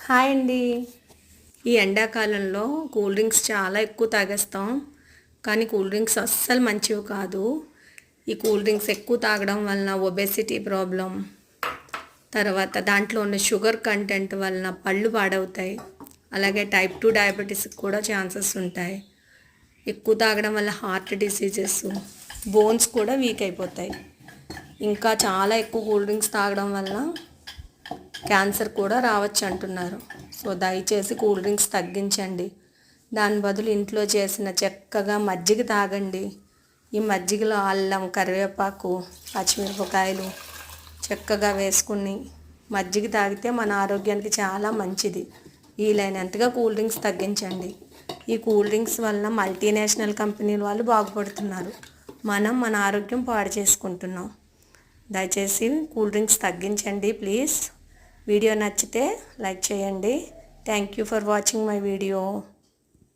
Hi అండి. ఈ ఎండాకాలంలో కూల్ డ్రింక్స్ చాలా ఎక్కువ తాగేస్తాం. కానీ కూల్ డ్రింక్స్ అస్సలు మంచివి కాదు. ఈ కూల్ డ్రింక్స్ ఎక్కువ తాగడం వలన ఒబెసిటీ ప్రాబ్లం, తర్వాత దాంట్లో ఉన్న షుగర్ కంటెంట్ వలన పళ్ళు పాడవుతాయి. అలాగే టైప్ 2 డయాబెటీస్కి కూడా ఛాన్సెస్ ఉంటాయి. ఎక్కువ తాగడం వల్ల హార్ట్ డిసీజెస్, బోన్స్ కూడా వీక్ అయిపోతాయి. ఇంకా చాలా ఎక్కువ కూల్ డ్రింక్స్ తాగడం వల్ల క్యాన్సర్ కూడా రావచ్చు అంటున్నారు. సో దయచేసి కూల్ డ్రింక్స్ తగ్గించండి. దాని బదులు ఇంట్లో చేసిన చక్కగా మజ్జిగ తాగండి. ఈ మజ్జిగలో అల్లం, కరివేపాకు, పచ్చిమిరపకాయలు చక్కగా వేసుకుని మజ్జిగ తాగితే మన ఆరోగ్యానికి చాలా మంచిది. వీలైనంతగా కూల్ డ్రింక్స్ తగ్గించండి. ఈ కూల్ డ్రింక్స్ వలన మల్టీనేషనల్ కంపెనీల వాళ్ళు బాగుపడుతున్నారు. మనం మన ఆరోగ్యం పాడు చేసుకుంటున్నాం. దయచేసి కూల్ డ్రింక్స్ తగ్గించండి ప్లీజ్. వీడియో నచ్చితే లైక్ చేయండి. Thank you for watching my video.